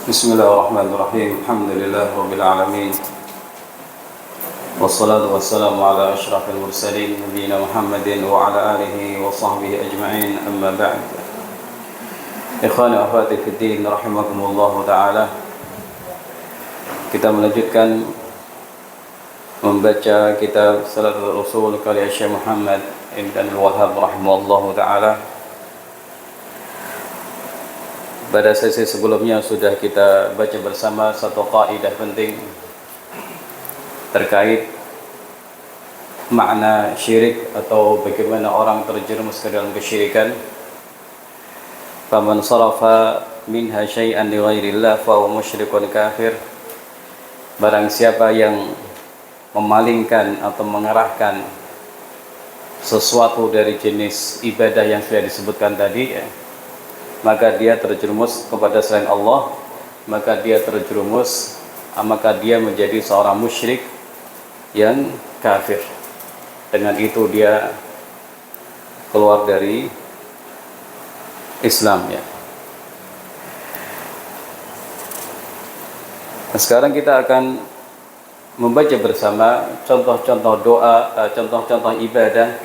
بسم الله الرحمن الرحيم الحمد لله رب العالمين والصلاة والسلام على أشرف المرسلين نبينا محمد وعلى آله وصحبه أجمعين أما بعد إخواني وأخواتي في الدين رحمكم الله تعالى. Kita melanjutkan membaca kitab Salatul Usul karya Syekh Muhammad ibn Abdul Wahhab rahimahullahu ta'ala. Pada sesi sebelumnya sudah kita baca bersama satu kaidah penting terkait makna syirik atau bagaimana orang terjerumus ke dalam kesyirikan. Faman sarafa minha syai'an li ghairillah fa huwa musyrikun kafir. Barang siapa yang memalingkan atau mengarahkan sesuatu dari jenis ibadah yang sudah disebutkan tadi, maka dia terjerumus kepada selain Allah, maka dia menjadi seorang musyrik yang kafir. Dengan itu dia keluar dari Islam, ya. Nah, sekarang kita akan membaca bersama contoh-contoh doa, contoh-contoh ibadah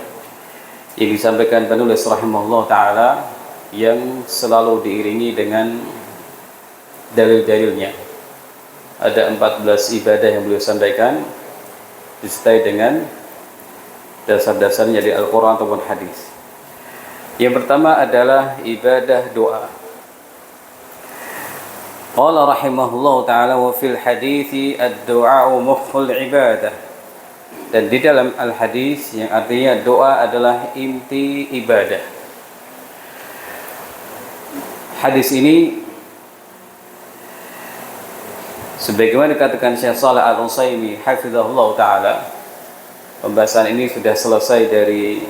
yang disampaikan penulis rahimahullah ta'ala, yang selalu diiringi dengan dalil-dalilnya. Ada 14 ibadah yang beliau sampaikan disertai dengan dasar-dasarnya di Al-Quran ataupun hadis. Yang pertama adalah ibadah doa. Qala rahimahullah ta'ala wa fil hadithi ad-du'a'u mukhul ibadah. Dan di dalam al-hadis yang artinya doa adalah inti ibadah. Hadis ini sebagaimana dikatakan Syekh Shalih Al-Utsaimin hafizahullah ta'ala, pembahasan ini sudah selesai dari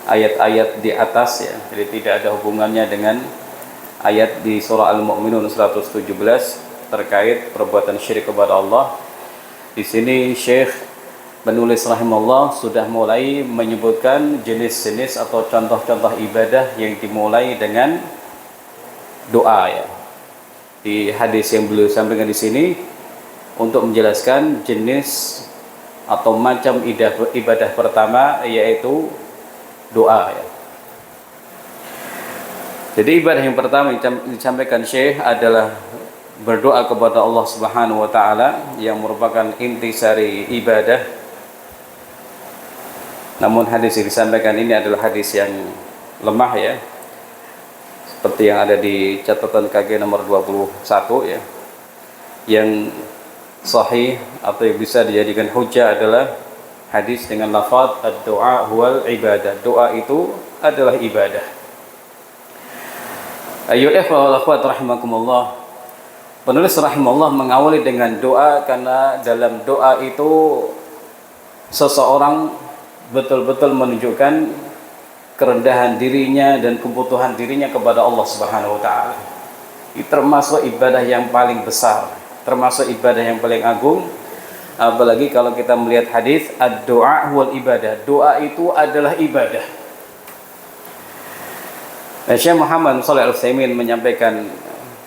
ayat-ayat di atas, ya. Jadi tidak ada hubungannya dengan ayat di surah Al-Mu'minun 117 terkait perbuatan syirik kepada Allah. Di sini Syekh penulis rahimahullah sudah mulai menyebutkan jenis-jenis atau contoh-contoh ibadah yang dimulai dengan doa, ya. Di hadis yang beliau sampaikan di sini untuk menjelaskan jenis atau macam ibadah pertama, yaitu doa, ya. Jadi ibadah yang pertama yang disampaikan Syekh adalah berdoa kepada Allah Subhanahu wa taala, yang merupakan intisari ibadah. Namun hadis yang disampaikan ini adalah hadis yang lemah, ya. Seperti yang ada di catatan KG nomor 21, ya. Yang sahih atau yang bisa dijadikan hujjah adalah hadis dengan lafaz ad-du'a huwal ibadah. Doa itu adalah ibadah. Ayyuhal ikhwah wal akhwat rahimakumullah. Penulis rahimahullah mengawali dengan doa karena dalam doa itu seseorang betul-betul menunjukkan kerendahan dirinya dan kebutuhan dirinya kepada Allah Subhanahu wa taala. Itu termasuk ibadah yang paling besar, termasuk ibadah yang paling agung. Apalagi kalau kita melihat hadis ad-du'a wal ibadah. Doa itu adalah ibadah. Syekh Muhammad Shalih Al-Utsaimin menyampaikan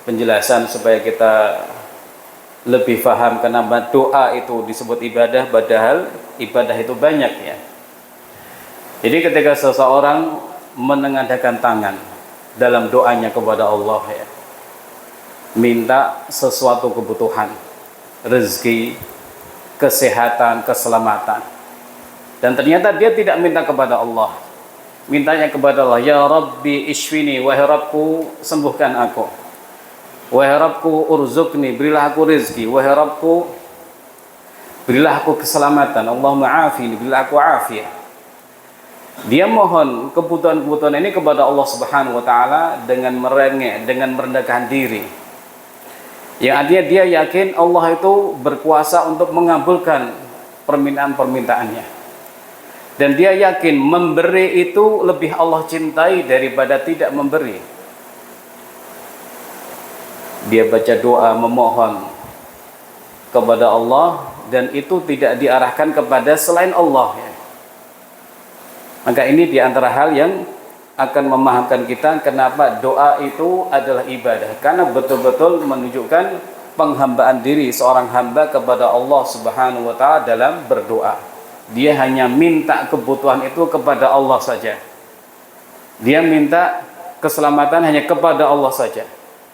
penjelasan supaya kita lebih paham kenapa doa itu disebut ibadah, padahal ibadah itu banyak, ya. Jadi ketika seseorang menengadahkan tangan dalam doanya kepada Allah, ya, minta sesuatu kebutuhan, rezeki, kesehatan, keselamatan, dan ternyata dia tidak minta kepada Allah, mintanya kepada Allah, ya Rabbi ishfini, wahai Rabbku sembuhkan aku, wahai Rabbku urzukni, berilah aku rezeki, wahai Rabbku berilah aku keselamatan, Allahumma afini, berilah aku afiat. Dia mohon kebutuhan-kebutuhan ini kepada Allah Subhanahu wa taala dengan merengek, dengan merendahkan diri. Yang artinya dia yakin Allah itu berkuasa untuk mengabulkan permintaan-permintaannya. Dan dia yakin memberi itu lebih Allah cintai daripada tidak memberi. Dia baca doa memohon kepada Allah dan itu tidak diarahkan kepada selain Allah, ya. Maka ini diantara hal yang akan memahamkan kita kenapa doa itu adalah ibadah, karena betul-betul menunjukkan penghambaan diri seorang hamba kepada Allah Subhanahu wa taala dalam berdoa. Dia hanya minta kebutuhan itu kepada Allah saja. Dia minta keselamatan hanya kepada Allah saja.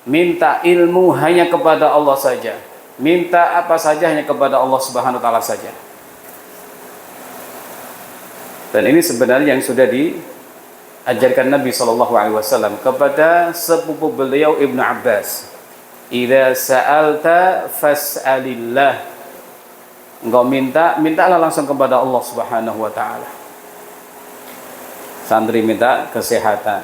Minta ilmu hanya kepada Allah saja. Minta apa saja hanya kepada Allah Subhanahu wa taala saja. Dan ini sebenarnya yang sudah diajarkan Nabi SAW kepada sepupu beliau Ibnu Abbas. Idza sa'alta fas'alillah. Engkau mintalah langsung kepada Allah Subhanahu wa taala. Santri minta kesehatan,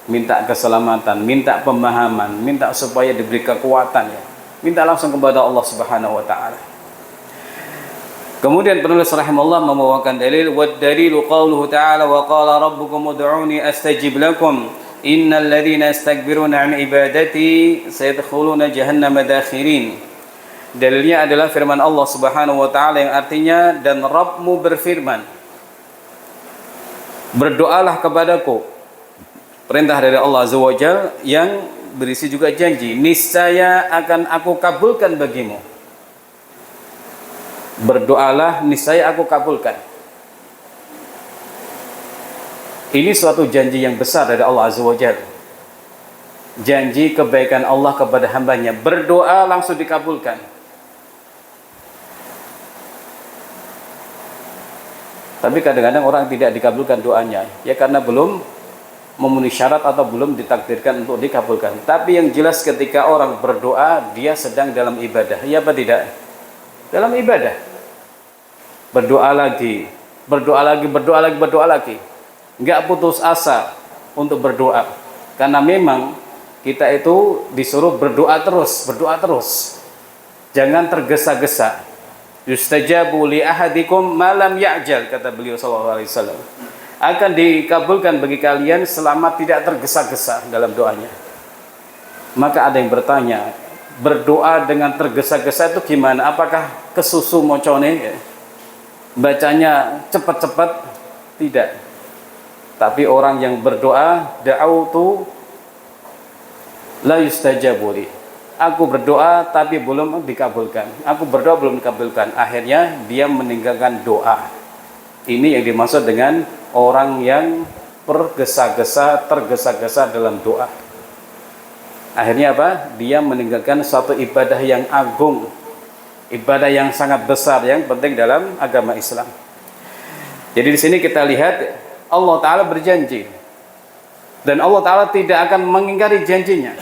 minta keselamatan, minta pemahaman, minta supaya diberi kekuatan ya. Minta langsung kepada Allah Subhanahu wa taala. Kemudian penulis rahimahullah membawakan dalil, wad dalilu qauluhu ta'ala wa qala rabbukum ud'uni astajib lakum innal ladzina yastakbiruna an ibadati sayadkhuluna jahannama dakhirin. Dalilnya adalah firman Allah Subhanahu wa taala yang artinya, dan Rabbmu berfirman, berdoalah kepadaku. Perintah dari Allah Azza wa Jalla yang berisi juga janji, niscaya akan aku kabulkan bagimu. Berdoalah, niscaya aku kabulkan. Ini suatu janji yang besar dari Allah Azza wa Jalla. Janji kebaikan Allah kepada hambanya. Berdoa langsung dikabulkan. Tapi kadang-kadang orang tidak dikabulkan doanya, ya karena belum memenuhi syarat atau belum ditakdirkan untuk dikabulkan. Tapi yang jelas ketika orang berdoa, dia sedang dalam ibadah. Ya apa tidak? Dalam ibadah. Berdoa lagi, berdoa lagi, berdoa lagi, berdoa lagi. Enggak putus asa untuk berdoa. Karena memang kita itu disuruh berdoa terus, berdoa terus. Jangan tergesa-gesa. Yustajabu li ahadikum ma lam ya'jal, kata beliau sallallahu alaihi wasallam. Akan dikabulkan bagi kalian selama tidak tergesa-gesa dalam doanya. Maka ada yang bertanya, berdoa dengan tergesa-gesa itu gimana? Apakah kesusu mocone? Bacanya cepat-cepat? Tidak. Tapi orang yang berdoa, da'autu la yustajabu li. Aku berdoa tapi belum dikabulkan. Aku berdoa belum dikabulkan. Akhirnya dia meninggalkan doa. Ini yang dimaksud dengan orang yang tergesa-gesa dalam doa. Akhirnya apa? Dia meninggalkan suatu ibadah yang agung, ibadah yang sangat besar, yang penting dalam agama Islam. Jadi di sini kita lihat Allah Ta'ala berjanji, dan Allah Ta'ala tidak akan mengingkari janjinya.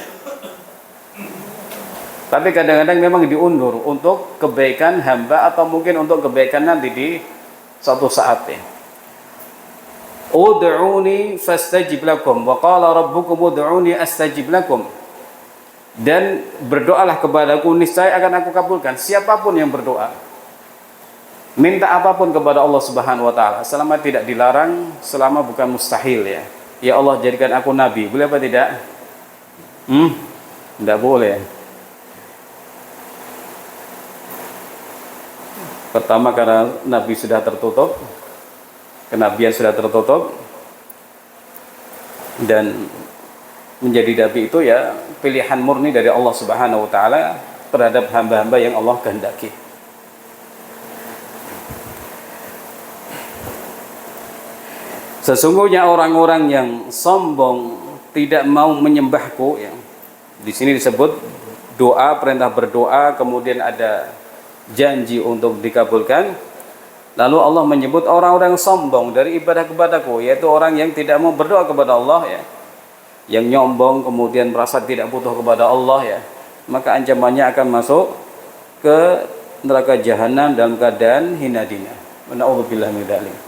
Tapi kadang-kadang memang diundur untuk kebaikan hamba, atau mungkin untuk kebaikan nanti di suatu saat ya. Ud'uni fastajib lakum wa qala rabbukum ud'uni astajib lakum. Dan berdoalah kepadaku, niscaya akan aku kabulkan. Siapapun yang berdoa, minta apapun kepada Allah Subhanahu wa taala, selama tidak dilarang, selama bukan mustahil ya. Ya Allah, jadikan aku nabi. Boleh apa tidak? Tidak boleh. Pertama karena nabi sudah tertutup, kenabian sudah tertutup, dan menjadi nabi itu ya pilihan murni dari Allah Subhanahu wa taala terhadap hamba-hamba yang Allah kehendaki. Sesungguhnya orang-orang yang sombong tidak mau menyembahku ya. Di sini disebut doa, perintah berdoa, kemudian ada janji untuk dikabulkan. Lalu Allah menyebut orang-orang sombong dari ibadah kepadaku, yaitu orang yang tidak mau berdoa kepada Allah ya, yang nyombong kemudian merasa tidak butuh kepada Allah ya, maka ancamannya akan masuk ke neraka jahanam dalam keadaan hina dina. Na'udzubillah min dzalik.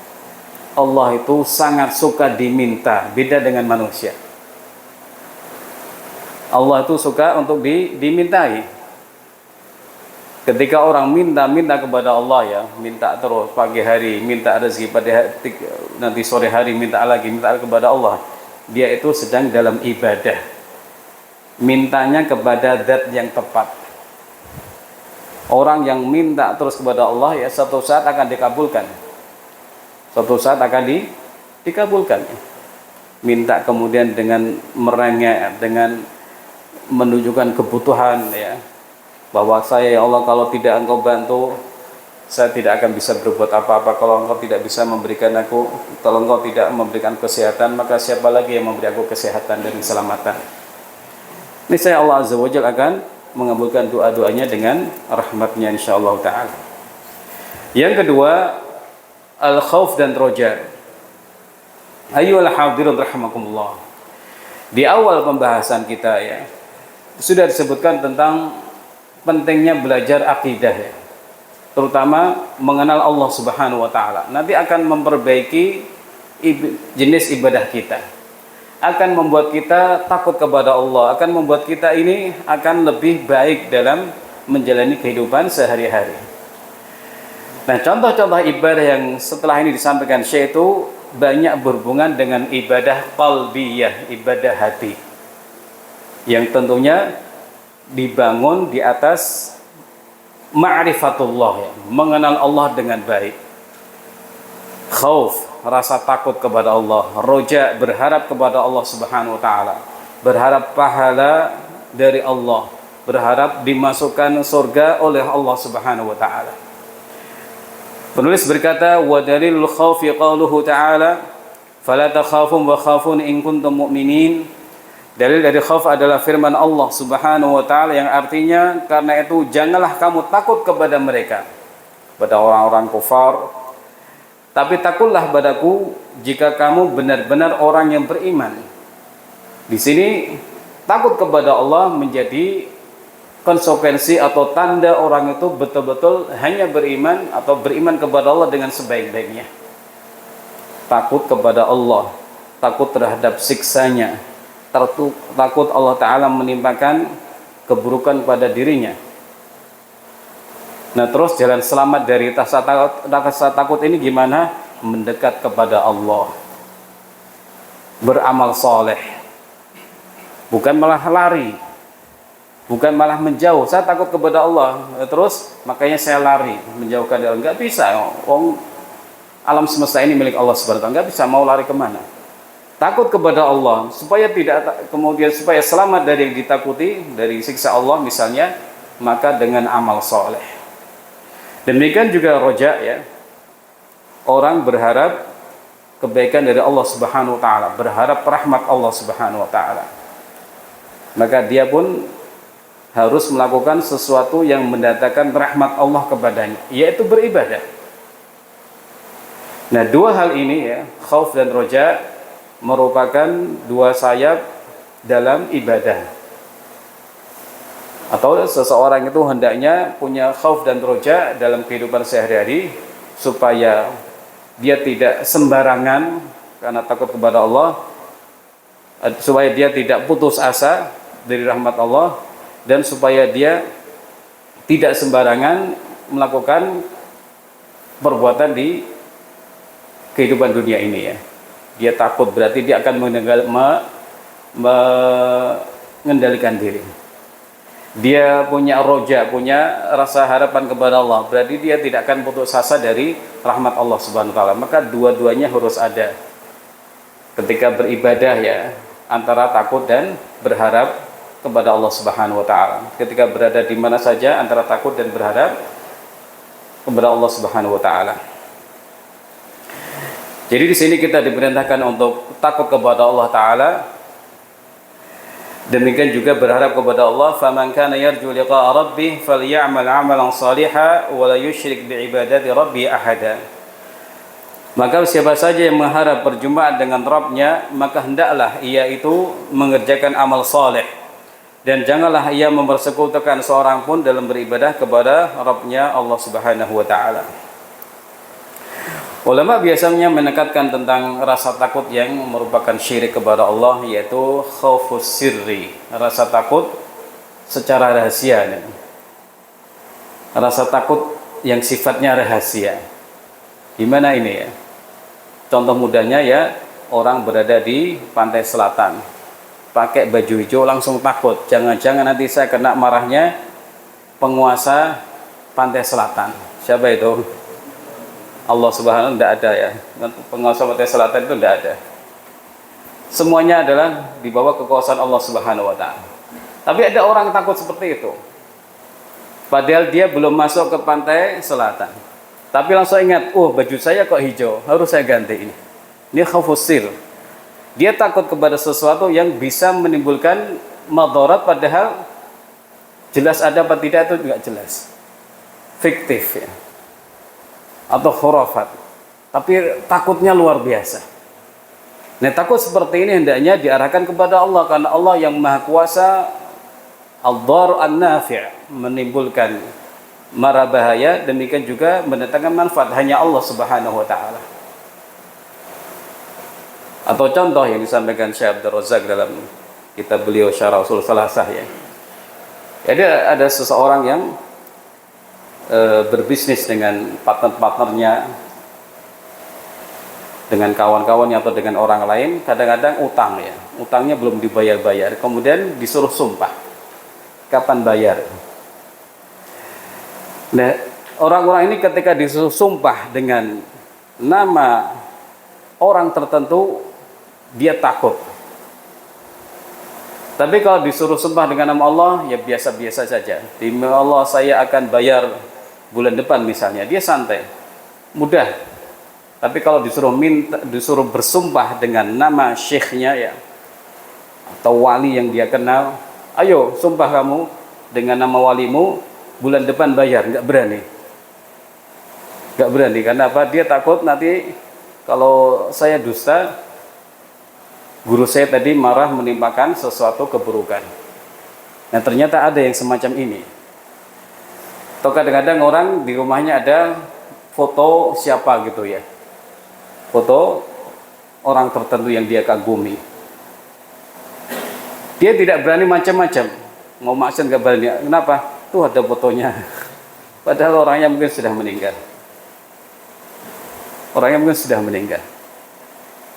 Allah itu sangat suka diminta, beda dengan manusia. Allah itu suka untuk dimintai. Ketika orang minta kepada Allah ya, minta terus pagi hari, minta rezeki pada nanti sore hari, minta lagi kepada Allah. Dia itu sedang dalam ibadah. Mintanya kepada zat yang tepat. Orang yang minta terus kepada Allah ya, suatu saat akan dikabulkan. Suatu saat akan dikabulkan. minta kemudian dengan merengek, dengan menunjukkan kebutuhan ya, bahwa saya ya Allah kalau tidak engkau bantu saya tidak akan bisa berbuat apa-apa, kalau engkau tidak bisa memberikan aku, kalau engkau tidak memberikan kesehatan maka siapa lagi yang memberi aku kesehatan dan keselamatan. Ini saya Allah Azza wa Jalla akan mengabulkan doa-doanya dengan rahmatnya insyaallah ta'ala. Yang kedua, al-khauf dan roja. Ayyuhal hadirun rahimakumullah. Di awal pembahasan kita ya, sudah disebutkan tentang pentingnya belajar akidah ya, terutama mengenal Allah Subhanahu wa taala. Nanti akan memperbaiki jenis ibadah kita, akan membuat kita takut kepada Allah, akan membuat kita ini akan lebih baik dalam menjalani kehidupan sehari-hari. Nah, contoh-contoh ibadah yang setelah ini disampaikan Syekh itu banyak berhubungan dengan ibadah qalbiyah, ibadah hati, yang tentunya dibangun di atas ma'rifatullah ya, mengenal Allah dengan baik. Khauf, rasa takut kepada Allah. Roja, berharap kepada Allah Subhanahu wa taala, berharap pahala dari Allah, berharap dimasukkan surga oleh Allah Subhanahu wa taala. Penulis berkata, wa dalilul khaufi qauluhu ta'ala fala takhafun wa khafun in kuntum mu'minin. Dalil dari khauf adalah firman Allah Subhanahu wa taala yang artinya, karena itu janganlah kamu takut kepada mereka, pada orang-orang kufar, tapi takutlah padaku jika kamu benar-benar orang yang beriman. Di sini takut kepada Allah menjadi konsekuensi atau tanda orang itu betul-betul hanya beriman atau beriman kepada Allah dengan sebaik-baiknya. Takut kepada Allah, takut terhadap siksanya, takut Allah Ta'ala menimpakan keburukan pada dirinya. Nah, terus jalan selamat dari rasa takut ini gimana? Mendekat kepada Allah, beramal soleh, bukan malah lari, bukan malah menjauh. Saya takut kepada Allah, terus makanya saya lari menjauhkan dari Allah. Nggak bisa. Alam semesta ini milik Allah Subhanahu wa taala. Nggak bisa, mau lari kemana? Takut kepada Allah supaya tidak kemudian supaya selamat dari yang ditakuti, dari siksa Allah misalnya, maka dengan amal soleh. Demikian juga roja ya. Orang berharap kebaikan dari Allah Subhanahu wa taala, berharap rahmat Allah Subhanahu wa taala. Maka dia pun harus melakukan sesuatu yang mendatangkan rahmat Allah kepadanya, yaitu beribadah. Nah, dua hal ini ya, khauf dan roja, merupakan dua sayap dalam ibadah. Atau seseorang itu hendaknya punya khauf dan roja dalam kehidupan sehari-hari, supaya dia tidak sembarangan karena takut kepada Allah, supaya dia tidak putus asa dari rahmat Allah, dan supaya dia tidak sembarangan melakukan perbuatan di kehidupan dunia ini ya. Dia takut berarti dia akan mengendalikan diri. Dia punya roja, punya rasa harapan kepada Allah, berarti dia tidak akan putus asa dari rahmat Allah Subhanahu wa taala. Maka dua-duanya harus ada ketika beribadah ya, antara takut dan berharap kepada Allah Subhanahu wa taala. Ketika berada di mana saja, antara takut dan berharap kepada Allah Subhanahu wa taala. Jadi di sini kita diperintahkan untuk takut kepada Allah taala. Demikian juga berharap kepada Allah, faman kana yarju liqa'a rabbih falyamal 'amalan shalihan wa la yusyrik bi'ibadati rabbih ahada. Maka siapa saja yang mengharap berjumpa dengan Rabbnya, maka hendaklah ia itu mengerjakan amal saleh, dan janganlah ia mempersekutukan seorang pun dalam beribadah kepada Rabbnya Allah Subhanahu wa taala. Ulama biasanya menekatkan tentang rasa takut yang merupakan syirik kepada Allah, yaitu khaufus sirri, rasa takut secara rahasia, rasa takut yang sifatnya rahasia. Gimana ini ya? Contoh mudahnya ya, orang berada di pantai selatan, pakai baju hijau langsung takut, jangan-jangan nanti saya kena marahnya penguasa pantai selatan. Siapa itu? Allah Subhanahu wa taala. Tidak ada ya, penguasa pantai selatan itu tidak ada. Semuanya adalah di bawah kekuasaan Allah Subhanahu wa taala. Tapi ada orang takut seperti itu. Padahal dia belum masuk ke pantai selatan. Tapi langsung ingat, oh baju saya kok hijau, harus saya ganti ini. Ini khawfusir. Dia takut kepada sesuatu yang bisa menimbulkan madarat, padahal jelas ada apa tidak itu juga jelas. Fiktif ya. Atau khurafat. Tapi takutnya luar biasa. Nah, takut seperti ini hendaknya diarahkan kepada Allah, karena Allah yang Maha Kuasa, Ad-Dar An-Nafi', menimbulkan mara bahaya, demikian juga mendatangkan manfaat, hanya Allah Subhanahu wa taala. Atau contoh yang disampaikan Syekh Abdul Razak dalam kitab beliau Syarah Ushul Salasah ya. Jadi ada seseorang yang berbisnis dengan partner-partnernya, dengan kawan-kawannya atau dengan orang lain, kadang-kadang utang ya, utangnya belum dibayar-bayar, kemudian disuruh sumpah kapan bayar. Nah, orang-orang ini ketika disuruh sumpah dengan nama orang tertentu, dia takut. Tapi kalau disuruh sumpah dengan nama Allah, ya biasa-biasa saja. Demi Allah saya akan bayar bulan depan misalnya, dia santai, mudah. Tapi kalau disuruh bersumpah dengan nama syekhnya ya, atau wali yang dia kenal, ayo sumpah kamu dengan nama walimu, bulan depan bayar, nggak berani. Nggak berani, karena apa? Dia takut nanti kalau saya dusta, guru saya tadi marah menimpakan sesuatu keburukan. Nah ternyata ada yang semacam ini. Atau kadang-kadang orang di rumahnya ada foto siapa gitu ya, foto orang tertentu yang dia kagumi. Dia tidak berani macam-macam, mau maksud nggak berani. Kenapa? Tuh ada fotonya. Padahal orangnya mungkin sudah meninggal. Orangnya mungkin sudah meninggal.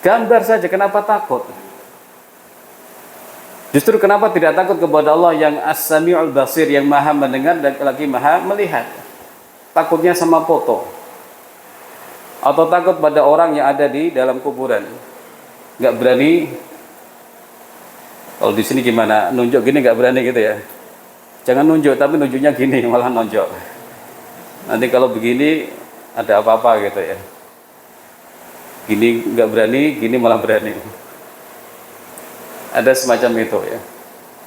Gambar saja, kenapa takut? Justru kenapa tidak takut kepada Allah yang As-Sami'ul Basir, yang maha mendengar dan lagi maha melihat? Takutnya sama foto. Atau takut pada orang yang ada di dalam kuburan, nggak berani. Kalau di sini gimana, nunjuk gini nggak berani gitu ya. Jangan nunjuk, tapi nunjuknya gini malah nonjok. Nanti kalau begini ada apa-apa gitu ya. Gini nggak berani, gini malah berani. Ada semacam itu ya.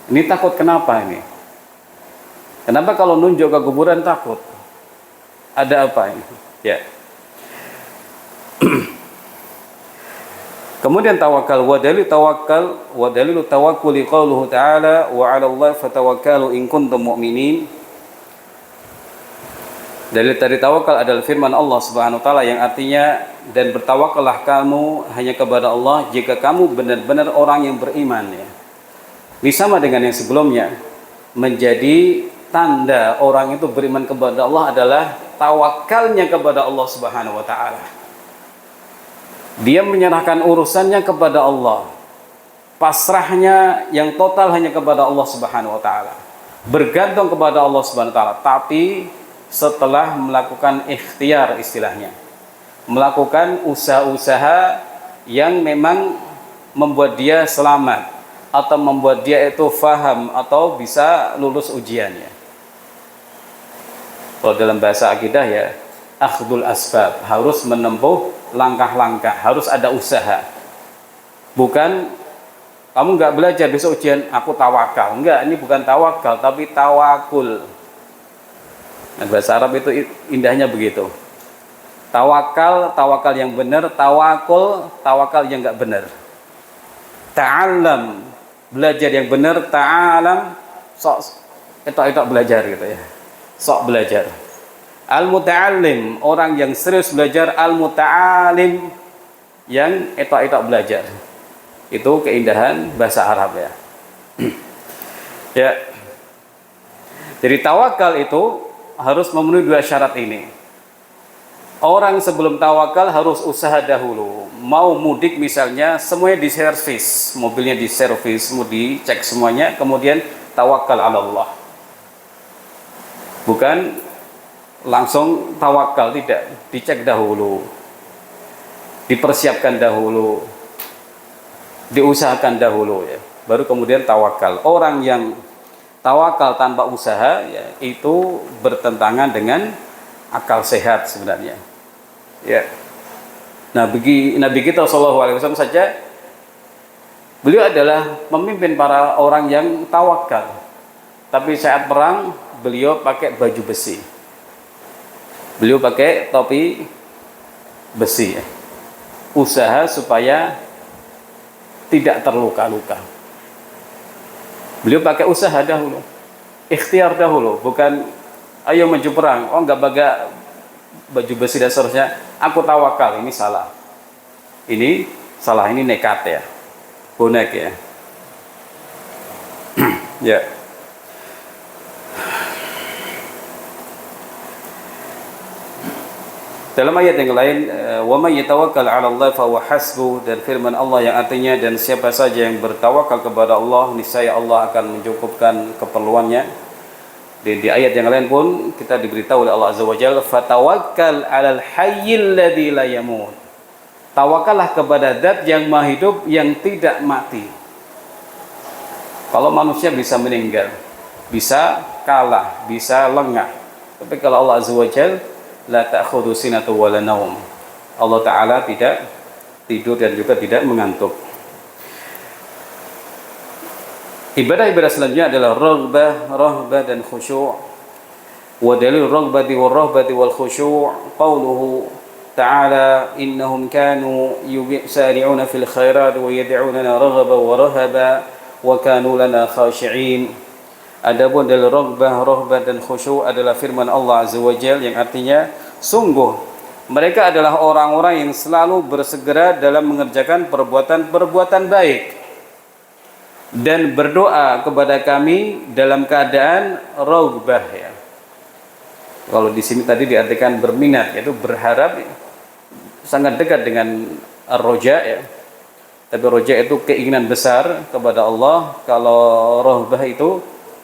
Ini takut kenapa ini? Kenapa kalau nunjuk ke kuburan takut? Ada apa ini? Ya. Kemudian tawakal, wa dalilu tawakkuli qauluhu ta'ala wa 'ala Allah fatawakkalu in kuntum mu'minin. Dalil dari tawakal adalah firman Allah Subhanahu wa taala yang artinya, dan bertawakallah kamu hanya kepada Allah jika kamu benar-benar orang yang beriman ya. Ini sama dengan yang sebelumnya. Menjadi tanda orang itu beriman kepada Allah adalah tawakalnya kepada Allah Subhanahu wa taala. Dia menyerahkan urusannya kepada Allah, pasrahnya yang total hanya kepada Allah Subhanahu wa taala, bergantung kepada Allah Subhanahu wa taala. Tapi setelah melakukan ikhtiar, istilahnya melakukan usaha-usaha yang memang membuat dia selamat atau membuat dia itu faham atau bisa lulus ujiannya. Kalau dalam bahasa akidah ya, akhdul asbab, harus menempuh langkah-langkah, harus ada usaha. Bukan kamu nggak belajar besok ujian aku tawakal. Enggak, ini bukan tawakal tapi tawakul. Nah, bahasa Arab itu indahnya begitu. Tawakal, tawakal yang benar. Tawakul, tawakal yang nggak benar. Ta'alam, belajar yang benar. Ta'alam, sok etok-etok belajar gitu ya. Sok belajar. Al-muta'allim, orang yang serius belajar. Al-muta'alim, yang etok-etok belajar. Itu keindahan bahasa Arab ya. Ya. Jadi tawakal itu harus memenuhi dua syarat ini. Orang sebelum tawakal harus usaha dahulu. Mau mudik misalnya, semuanya diservis, mobilnya diservis, mau dicek semuanya, kemudian tawakal ala Allah. Bukan langsung tawakal, tidak, dicek dahulu, dipersiapkan dahulu, diusahakan dahulu ya, baru kemudian tawakal. Orang yang tawakal tanpa usaha ya, itu bertentangan dengan akal sehat sebenarnya ya. Nah, bagi Nabi kita SAW saja, beliau adalah memimpin para orang yang tawakal, tapi saat perang beliau pakai baju besi, beliau pakai topi besi ya. Usaha supaya tidak terluka-luka. Beliau pakai usaha dahulu, ikhtiar dahulu, bukan ayo maju perang, oh nggak baga baju besi dan seterusnya, aku tawakal, ini salah, ini salah, ini nekat ya, bonek ya. Ya. Dalam ayat yang lain, wa may yatawakkal 'ala Allah fa huwa hasbuh, dan firman Allah yang artinya, dan siapa saja yang bertawakal kepada Allah, niscaya Allah akan mencukupkan keperluannya. Di ayat yang lain pun kita diberitahu oleh Allah Azza wa Jalla, fatawakkal 'alal hayyil ladzi la yamut. Tawakallah kepada zat yang maha hidup yang tidak mati. Kalau manusia bisa meninggal, bisa kalah, bisa lengah, tapi kalau Allah Azza wa Jalla, la ta'khudhu sinatu wala naum. Allah Ta'ala tidak tidur dan juga tidak mengantuk. Ibadah-ibadah selanjutnya adalah rahbah dan khusyuk. Wa dalil raghbati wal rahbati wal khusyuk qauluhu ta'ala, innahum kanu yusari'una fil khairat wa yad'unana raghaban wa rahaba wa kanu lana khashi'in. Adapun dari rahbah dan khusyuk adalah firman Allah Azza wa Jalla yang artinya, sungguh mereka adalah orang-orang yang selalu bersegera dalam mengerjakan perbuatan baik dan berdoa kepada kami dalam keadaan rahbah ya. Kalau di sini tadi diartikan berminat, yaitu berharap ya, sangat dekat dengan ar-roja ya. Tapi roja itu keinginan besar kepada Allah. Kalau rahbah itu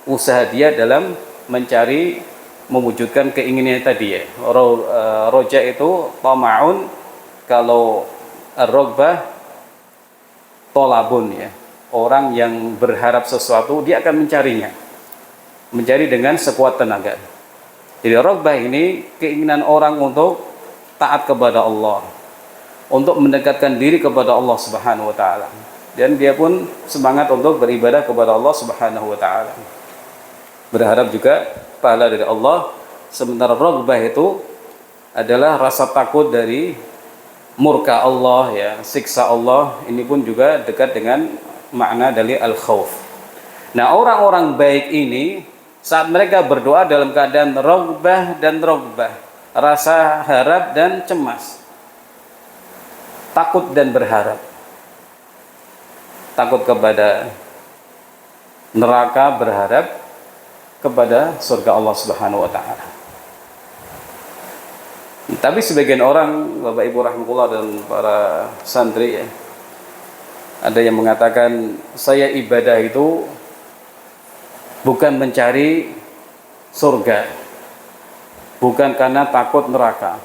usaha dia dalam mencari, mewujudkan keinginannya tadi ya. Roja itu tama'un, kalau ar-raghbah tolabun ya. Orang yang berharap sesuatu dia akan mencarinya, mencari dengan sekuat tenaga. Jadi raghbah ini keinginan orang untuk taat kepada Allah, untuk mendekatkan diri kepada Allah Subhanahu wa taala, dan dia pun semangat untuk beribadah kepada Allah Subhanahu wa taala, berharap juga pahala dari Allah. Sementara raghbah itu adalah rasa takut dari murka Allah ya, siksa Allah. Ini pun juga dekat dengan makna dari al-khauf. Nah, orang-orang baik ini saat mereka berdoa dalam keadaan raghbah dan raghbah, rasa harap dan cemas, takut dan berharap, takut kepada neraka, berharap kepada surga Allah Subhanahu wa taala. Tapi sebagian orang, Bapak Ibu rahimahullah dan para santri ya, ada yang mengatakan, saya ibadah itu bukan mencari surga, bukan karena takut neraka.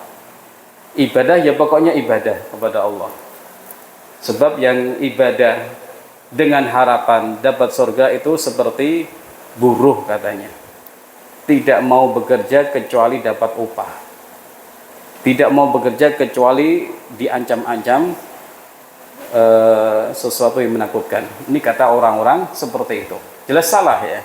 Ibadah ya pokoknya ibadah kepada Allah. Sebab yang ibadah dengan harapan dapat surga itu seperti buruh katanya, tidak mau bekerja kecuali dapat upah, tidak mau bekerja kecuali diancam-ancam sesuatu yang menakutkan. Ini kata orang-orang seperti itu. Jelas salah ya,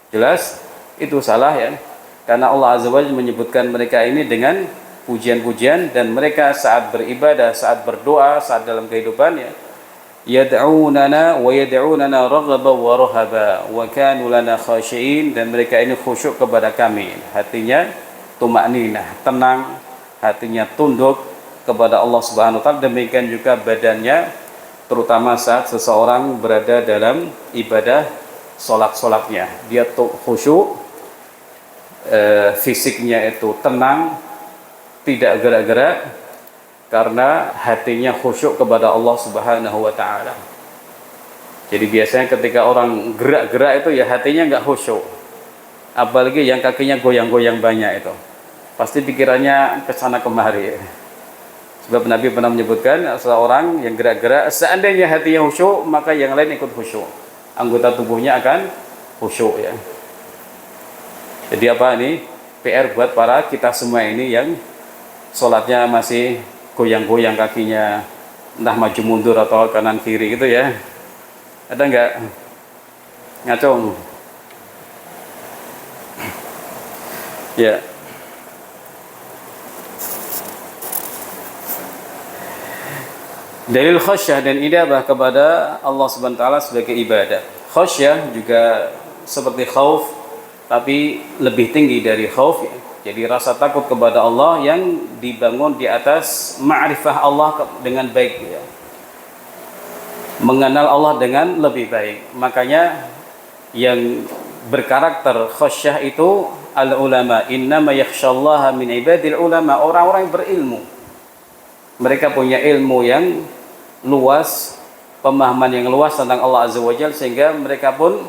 jelas itu salah ya, karena Allah Azza wa Jalla menyebutkan mereka ini dengan pujian-pujian, dan mereka saat beribadah, saat berdoa, saat dalam kehidupan ya, yad'unana wa yad'unana raghaban wa rahaba wa kanu lana khashiin, dan mereka ini khusyuk kepada kami, hatinya tumakninah, tenang, hatinya tunduk kepada Allah Subhanahu wa taala. Demikian juga badannya, terutama saat seseorang berada dalam ibadah salat-salatnya, dia khusyuk, fisiknya itu tenang, tidak gerak-gerak, karena hatinya khusyuk kepada Allah Subhanahu wa taala. Jadi biasanya ketika orang gerak-gerak itu ya hatinya nggak khusyuk. Apalagi yang kakinya goyang-goyang banyak itu, pasti pikirannya ke sana kemari. Sebab Nabi pernah menyebutkan seorang yang gerak-gerak, seandainya hatinya khusyuk, maka yang lain ikut khusyuk. Anggota tubuhnya akan khusyuk ya. Jadi apa ini? PR buat para kita semua ini yang sholatnya masih goyang-goyang kakinya, entah maju mundur atau kanan kiri gitu ya. Ada nggak ngacung? Ya. Dalil khasyah dan inabah kepada Allah Subhanahu wa taala sebagai ibadah. Khasyah juga seperti khauf tapi lebih tinggi dari khauf ya. Jadi rasa takut kepada Allah yang dibangun di atas ma'rifah Allah dengan baik ya. Mengenal Allah dengan lebih baik. Makanya yang berkarakter khasyah itu al-ulama, innama yakhsyallaha min ibadil ulama, orang-orang yang berilmu. Mereka punya ilmu yang luas, pemahaman yang luas tentang Allah Azza wa Jalla, sehingga mereka pun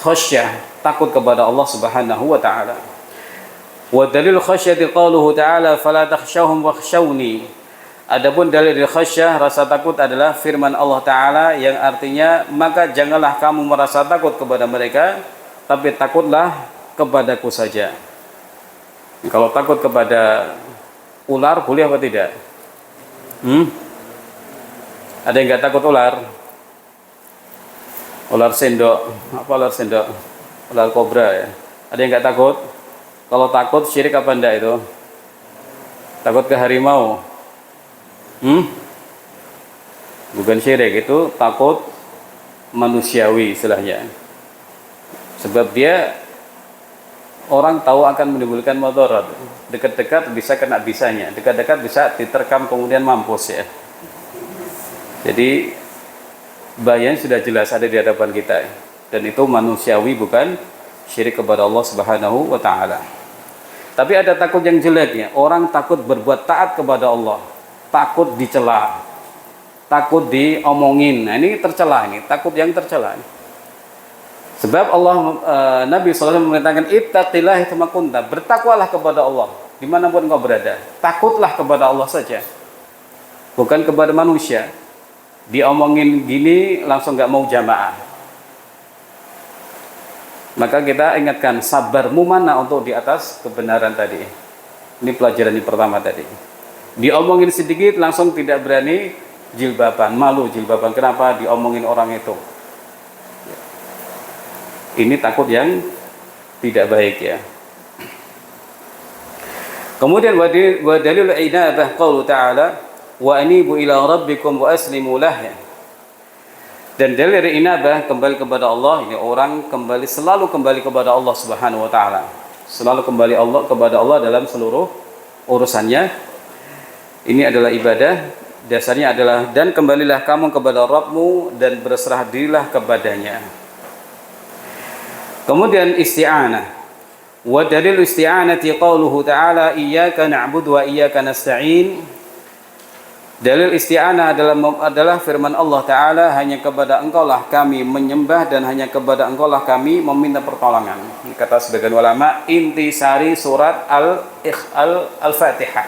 khasyah, takut kepada Allah Subhanahu wa taala. Wa dalil khasyati qauluhu ta'ala fala takhshawhum wakhshawni. Adapun dalil khasyah, rasa takut, adalah firman Allah taala yang artinya maka janganlah kamu merasa takut kepada mereka, tapi takutlah kepadaku saja. Kalau takut kepada ular boleh apa tidak? Ada yang nggak takut ular? Ular sendok, apa ular sendok? Ular kobra ya. Ada yang nggak takut? Kalau takut syirik apa enggak itu? Takut ke harimau? Bukan syirik, itu takut manusiawi istilahnya. Sebab dia orang tahu akan menimbulkan mudarat. Dekat-dekat bisa kena bisanya, dekat-dekat bisa diterkam kemudian mampus ya. Jadi bahayanya sudah jelas ada di hadapan kita, dan itu manusiawi, bukan syirik kepada Allah Subhanahu wa taala. Tapi ada takut yang jeleknya, orang takut berbuat taat kepada Allah, takut dicela, takut diomongin. Nah, ini tercela, ini takut yang tercela. Sebab Allah Nabi SAW memerintahkan ittaqillahi tsumma kunta, bertakwalah kepada Allah dimanapun engkau berada, takutlah kepada Allah saja, bukan kepada manusia. Diomongin gini langsung nggak mau jamaah. Maka kita ingatkan, sabarmu mana untuk di atas kebenaran tadi. Ini pelajaran yang pertama tadi. Diomongin sedikit langsung tidak berani jilbaban, malu jilbaban. Kenapa diomongin orang itu? Ini takut yang tidak baik ya. Kemudian wa dalilul inabah qaulu ta'ala wa anibu ila rabbikum wa aslimu lah. Dan dalil inabah, kembali kepada Allah, ini orang selalu kembali kepada Allah Subhanahu wa taala. Selalu kembali kepada Allah dalam seluruh urusannya. Ini adalah ibadah, dasarnya adalah dan kembalilah kamu kepada Rabbmu dan berserah dirilah kepadanya. Kemudian isti'anah. Wa dalil isti'anati qauluhu ta'ala iyyaka na'budu wa iyyaka nasta'in. Dalil isti'anah adalah firman Allah Ta'ala, hanya kepada engkaulah kami menyembah dan hanya kepada engkaulah kami meminta pertolongan. Kata sebagian ulama, intisari surat Al-Fatihah.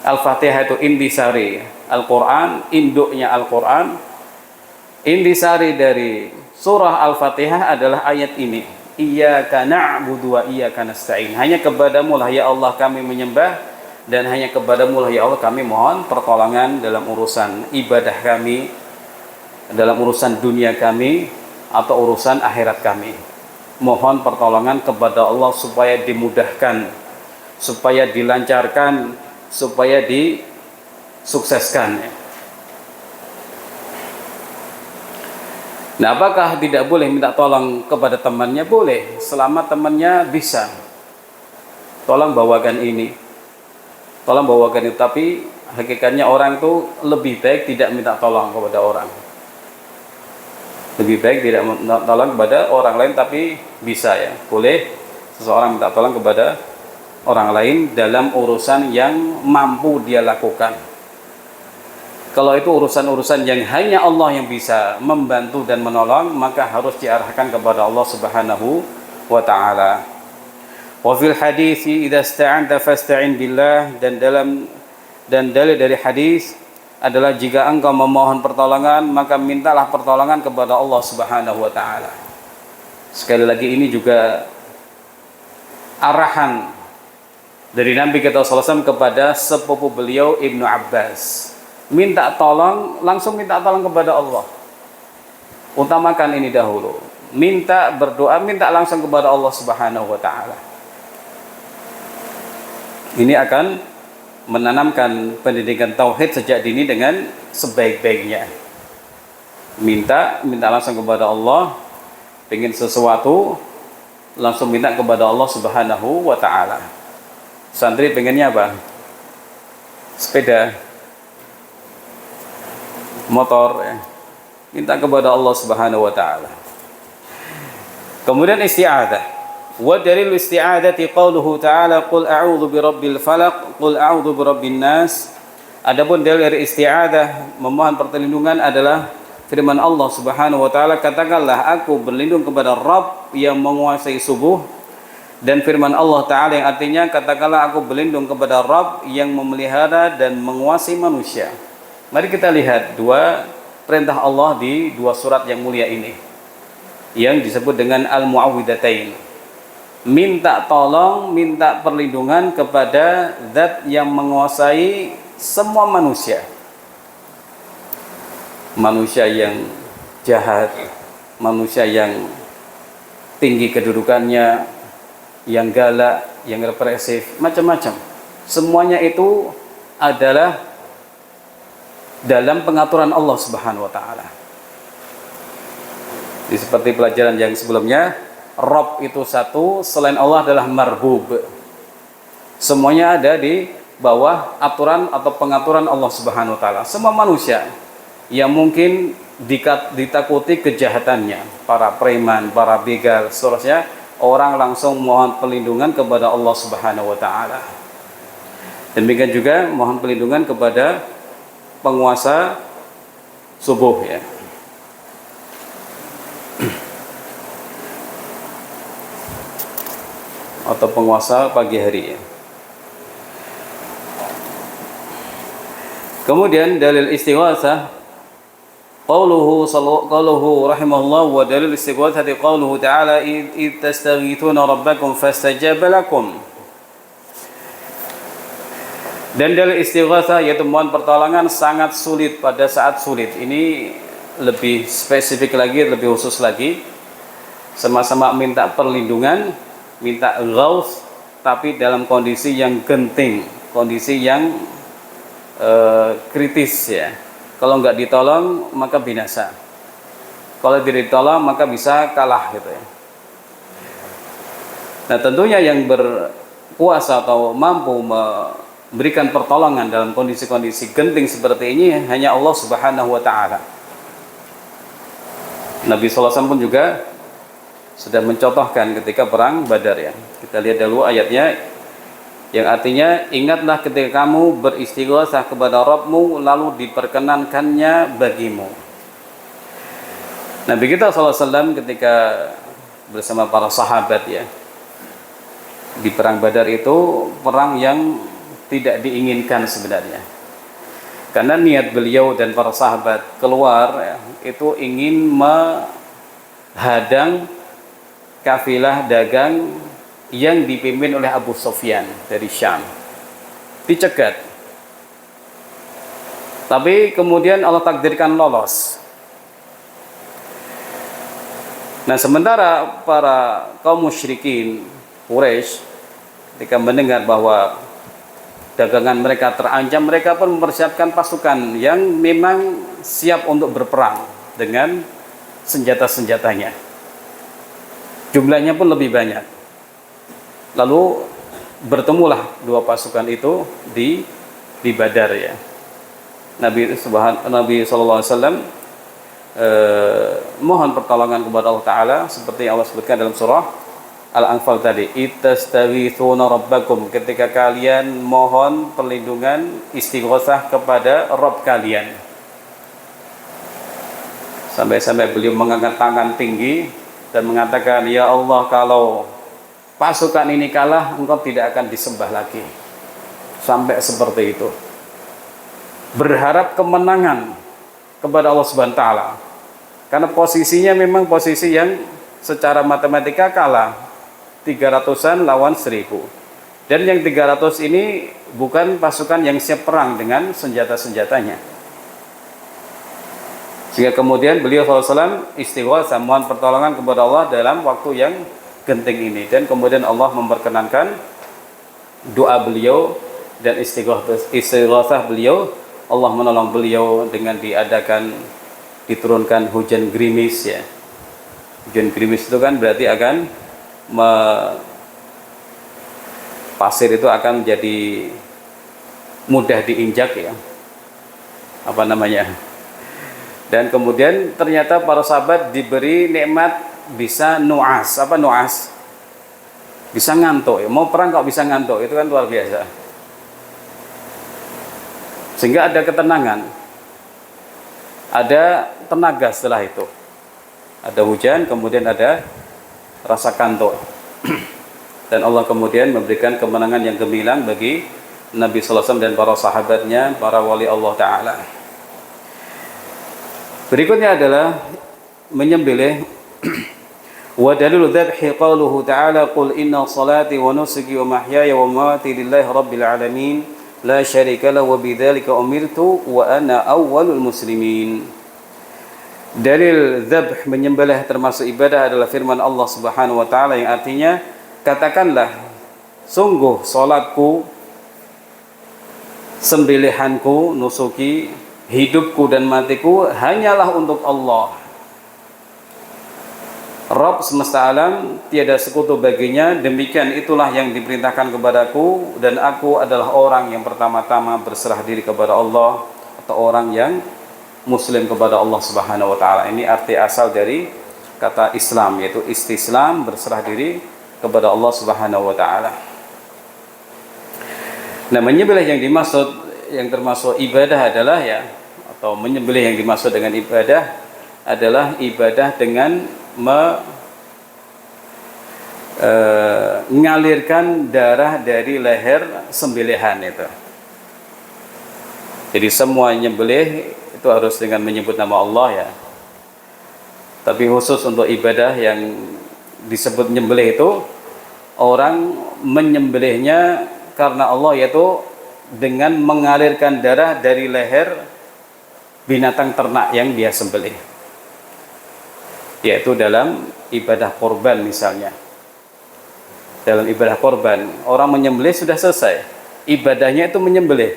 Al-Fatihah itu intisari Al-Quran, induknya Al-Quran. Intisari dari surah Al-Fatihah adalah ayat ini, iyyaka na'budu wa iyyaka nasta'in. Hanya kepadamu lah ya Allah kami menyembah, dan hanya kepadamu lah ya Allah kami mohon pertolongan dalam urusan ibadah kami, dalam urusan dunia kami atau urusan akhirat kami. Mohon pertolongan kepada Allah supaya dimudahkan, supaya dilancarkan, supaya disukseskan. Nah, apakah tidak boleh minta tolong kepada temannya? Boleh, selama temannya bisa. Tolong bawakan ini, tolong bawakan itu. Tapi hakikatnya orang itu lebih baik tidak minta tolong kepada orang. Lebih baik tidak minta tolong kepada orang lain, tapi bisa ya. Boleh seseorang minta tolong kepada orang lain dalam urusan yang mampu dia lakukan. Kalau itu urusan-urusan yang hanya Allah yang bisa membantu dan menolong, maka harus diarahkan kepada Allah Subhanahu wa ta'ala. Wa fil hadithi idza ista'anta fasta'in billah, dan dalam Dan dalil dari hadis adalah jika engkau memohon pertolongan, maka mintalah pertolongan kepada Allah Subhanahu wa taala. Sekali lagi ini juga arahan dari Nabi kita SAW kepada sepupu beliau Ibnu Abbas. Minta tolong, langsung minta tolong kepada Allah. Utamakan ini dahulu. Minta berdoa, minta langsung kepada Allah Subhanahu wa taala. Ini akan menanamkan pendidikan tauhid sejak dini dengan sebaik-baiknya. Minta langsung kepada Allah. Pengen sesuatu, langsung minta kepada Allah Subhanahu wa taala. Santri pengennya apa? Sepeda, motor, ya. Minta kepada Allah Subhanahu wa taala. Kemudian isti'adzah. Wa dalil isti'adzati qauluhu ta'ala qul a'udzu birabbil falaq qul a'udzu birabbin nas. Adapun dalil dari isti'adzah memohon perlindungan adalah firman Allah Subhanahu wa taala, katakanlah aku berlindung kepada Rabb yang menguasai subuh, dan firman Allah taala yang artinya katakanlah aku berlindung kepada Rabb yang memelihara dan menguasai manusia. Mari kita lihat dua perintah Allah di dua surat yang mulia ini yang disebut dengan al-mu'awwidhatain. Minta tolong, minta perlindungan kepada zat yang menguasai semua manusia. Manusia yang jahat, manusia yang tinggi kedudukannya, yang galak, yang represif, macam-macam. Semuanya itu adalah dalam pengaturan Allah Subhanahu wa taala. Seperti pelajaran yang sebelumnya, Rabb itu satu, selain Allah adalah marbub. Semuanya ada di bawah aturan atau pengaturan Allah Subhanahu wa taala. Semua manusia yang mungkin ditakuti kejahatannya, para preman, para begal, seterusnya, orang langsung mohon perlindungan kepada Allah Subhanahu wa taala. Demikian juga mohon perlindungan kepada penguasa subuh, ya. Atau penguasa pagi hari, ya. Kemudian dalil istighatsah qauluhu rahimahullah, wa dalil istighatsah qauluhu ta'ala id tastaghithuna rabbakum fastajaba lakum. Dan dalil istighatsah yaitu mohon pertolongan sangat sulit pada saat sulit. Ini lebih spesifik lagi, lebih khusus lagi. Sama-sama minta perlindungan, minta ghaus, tapi dalam kondisi yang genting, kondisi yang kritis, ya. Kalau nggak ditolong maka binasa. Kalau tidak ditolong maka bisa kalah, gitu, ya. Nah, tentunya yang berkuasa atau mampu memberikan pertolongan dalam kondisi-kondisi genting seperti ini hanya Allah Subhanahu wa taala. Nabi sallallahu alaihi wasallam pun juga sudah mencontohkan ketika perang Badar, ya. Kita lihat dulu ayatnya yang artinya ingatlah ketika kamu beristighatsah kepada Rabbmu lalu diperkenankannya bagimu. Nabi kita SAW ketika bersama para sahabat, ya, di perang Badar itu perang yang tidak diinginkan sebenarnya, karena niat beliau dan para sahabat keluar, ya, itu ingin menghadang kafilah dagang yang dipimpin oleh Abu Sufyan dari Syam. Dicegat. Tapi kemudian Allah takdirkan lolos. Nah, sementara para kaum musyrikin Quraisy ketika mendengar bahwa dagangan mereka terancam, mereka pun mempersiapkan pasukan yang memang siap untuk berperang dengan senjata-senjatanya. Jumlahnya pun lebih banyak. Lalu bertemulah dua pasukan itu di Badar, ya. Nabi sallallahu alaihi wasallam mohon pertolongan kepada Allah taala seperti Allah sebutkan dalam surah Al-Anfal tadi, ittastaghithuna rabbakum, ketika kalian mohon perlindungan istighatsah kepada Rabb kalian. Sampai-sampai beliau mengangkat tangan tinggi dan mengatakan, ya Allah, kalau pasukan ini kalah, engkau tidak akan disembah lagi. Sampai seperti itu. berharap kemenangan kepada Allah Subhanahu wa taala. Karena posisinya memang posisi yang secara matematika kalah, 300-an lawan 1000. Dan yang 300 ini bukan pasukan yang siap perang dengan senjata-senjatanya. Sehingga kemudian beliau SAW istighatsah, mohon pertolongan kepada Allah dalam waktu yang genting ini. Dan kemudian Allah memperkenankan doa beliau dan istighatsah beliau. Allah menolong beliau dengan diturunkan hujan gerimis ya. Hujan gerimis itu kan berarti akan pasir itu akan menjadi mudah diinjak ya. Apa namanya? Dan kemudian ternyata para sahabat diberi nikmat bisa nu'as. Apa nu'as? Bisa ngantuk ya. Mau perang kok bisa ngantuk, itu kan luar biasa. Sehingga ada ketenangan, ada tenaga setelah itu. Ada hujan, kemudian ada rasa kantuk. Dan Allah kemudian memberikan kemenangan yang gemilang bagi Nabi sallallahu alaihi wasallam dan para sahabatnya, para wali Allah Ta'ala. Berikutnya adalah menyembelih. Wa dalilul dzabhi qauluhu ta'ala qul inna salati wa nusuki wa mahyaya wa mamati lillahi rabbil alamin la syarika lahu wa bidzalika umirtu wa ana awwalul muslimin. Dalil dzabh menyembelih termasuk ibadah adalah firman Allah Subhanahu wa taala yang artinya katakanlah sungguh salatku, sembelihanku, nusuki, hidupku dan matiku hanyalah untuk Allah. Rabb semesta alam, tiada sekutu baginya, demikian itulah yang diperintahkan kepadaku, dan aku adalah orang yang pertama-tama berserah diri kepada Allah, atau orang yang muslim kepada Allah Subhanahu wa taala. Ini arti asal dari kata Islam, yaitu istislam, berserah diri kepada Allah Subhanahu wa taala. Nah, menyembelih yang dimaksud, yang termasuk ibadah adalah ya, atau menyembelih yang dimaksud dengan ibadah adalah ibadah dengan mengalirkan darah dari leher sembelihan itu. Jadi semua nyembelih itu harus dengan menyebut nama Allah ya. Tapi khusus untuk ibadah yang disebut nyembelih itu, orang menyembelihnya karena Allah, yaitu dengan mengalirkan darah dari leher binatang ternak yang dia sembelih, yaitu dalam ibadah korban misalnya. Dalam ibadah korban, orang menyembelih sudah selesai, ibadahnya itu menyembelih.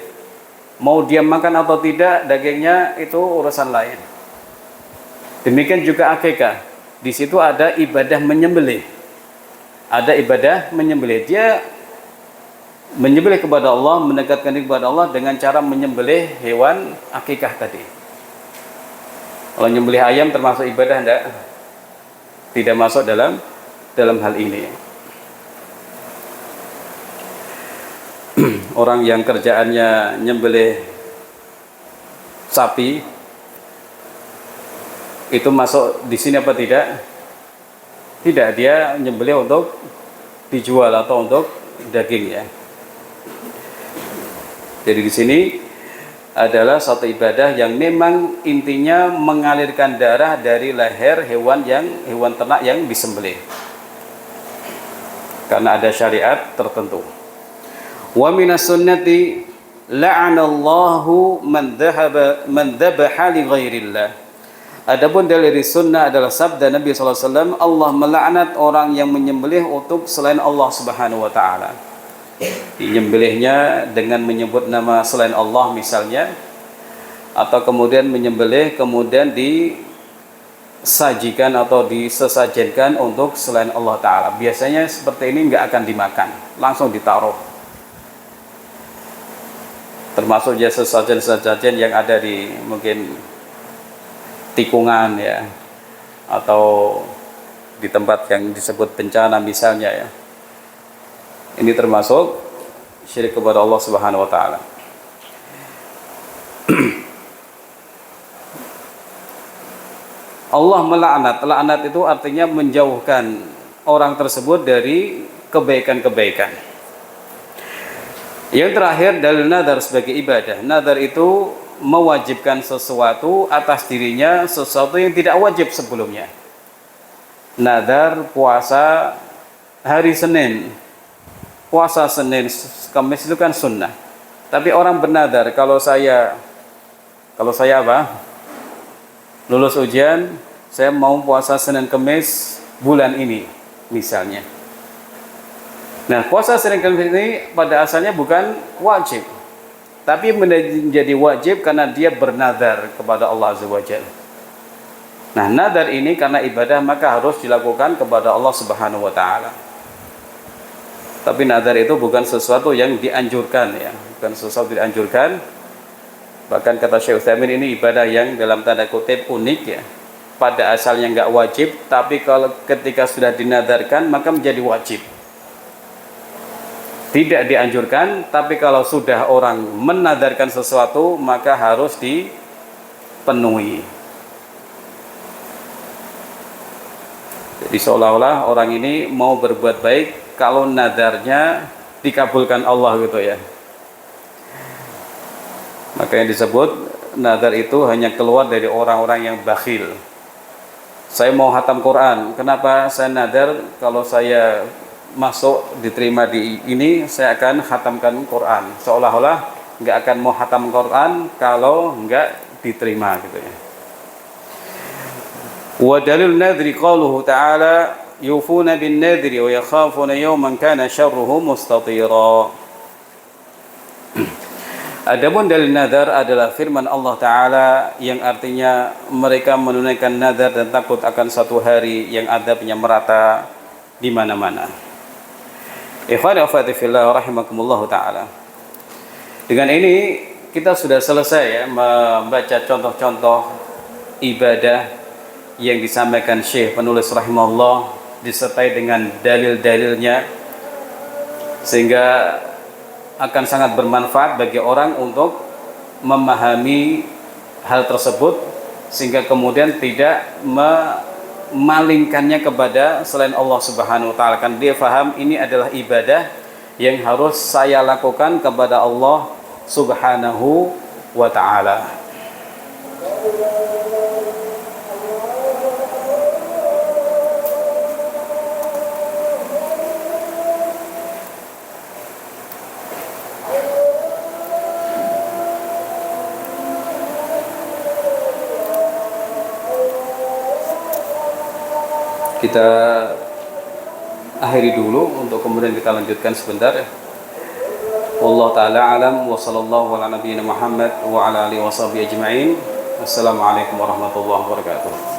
Mau dia makan atau tidak dagingnya itu urusan lain. Demikian juga akikah, di situ ada ibadah menyembelih, ada ibadah menyembelih. Dia menyembelih kepada Allah, mendekatkan diri kepada Allah dengan cara menyembelih hewan akikah tadi. Kalau menyembelih ayam termasuk ibadah enggak? Tidak masuk dalam hal ini. Orang yang kerjaannya nyembelih sapi itu masuk di sini apa tidak? Tidak, dia nyembelih untuk dijual atau untuk daging ya. Jadi di sini adalah suatu ibadah yang memang intinya mengalirkan darah dari leher hewan ternak yang disembelih. Karena ada syariat tertentu. Wa minas sunnati la'anallahu man dhabaha li ghairillah. Adapun dari sunnah adalah sabda Nabi sallallahu alaihi wasallam, Allah melaknat orang yang menyembelih untuk selain Allah Subhanahu wa taala. Menyembelihnya dengan menyebut nama selain Allah misalnya, atau kemudian menyembelih kemudian disajikan atau disesajenkan untuk selain Allah taala. Biasanya seperti ini enggak akan dimakan, langsung ditaruh. Termasuk ya sesajen-sesajen yang ada di mungkin tikungan ya, atau di tempat yang disebut bencana misalnya ya. Ini termasuk syirik kepada Allah Subhanahu wa taala. Allah melaknat. Laknat itu artinya menjauhkan orang tersebut dari kebaikan-kebaikan. Yang terakhir dalil nadar sebagai ibadah. Nadar itu mewajibkan sesuatu atas dirinya, sesuatu yang tidak wajib sebelumnya. Nadar puasa hari Senin, puasa Senin Kamis itu kan sunnah. Tapi orang bernadar, kalau saya apa? Lulus ujian, saya mau puasa Senin Kamis bulan ini misalnya. Nah, puasa Senin Kamis ini pada asalnya bukan wajib, tapi menjadi wajib karena dia bernadar kepada Allah Azza wa Jalla. Nah, nadar ini karena ibadah maka harus dilakukan kepada Allah Subhanahu wa taala. Tapi nadar itu bukan sesuatu yang dianjurkan ya, bukan sesuatu yang dianjurkan. Bahkan kata Syekh Utsaimin, ini ibadah yang dalam tanda kutip unik ya. Pada asalnya enggak wajib, tapi kalau ketika sudah dinadarkan maka menjadi wajib. Tidak dianjurkan, tapi kalau sudah orang menadarkan sesuatu maka harus dipenuhi. Jadi seolah-olah orang ini mau berbuat baik kalau nadarnya dikabulkan Allah gitu ya. Maka yang disebut nadar itu hanya keluar dari orang-orang yang bakhil. Saya mau hatam Quran, kenapa saya nadar kalau saya masuk diterima di ini saya akan khatamkan Quran, seolah-olah nggak akan mau khatam Quran kalau nggak diterima gitu ya. Wa dalil nadri qauluhu ta'ala yufuna bin nadri wa yakhafuna yawman kana syarruhu mustatira. Adapun dalil nadar adalah firman Allah Ta'ala yang artinya mereka menunaikan nadar dan takut akan suatu hari yang adabnya merata di mana-mana. Ikhwani wa akhwati fillah rahimakumullah taala. Dengan ini kita sudah selesai ya membaca contoh-contoh ibadah yang disampaikan Syekh penulis rahimahullah disertai dengan dalil-dalilnya, sehingga akan sangat bermanfaat bagi orang untuk memahami hal tersebut, sehingga kemudian tidak memalingkannya kepada selain Allah Subhanahu wa taala. Kan dia faham ini adalah ibadah yang harus saya lakukan kepada Allah Subhanahu wa taala. Kita akhiri dulu untuk kemudian kita lanjutkan sebentar. Wallahu taala alam wa sallallahu ala nabiyyina Muhammad wa ala alihi washabihi ajma'in. Assalamualaikum warahmatullahi wabarakatuh.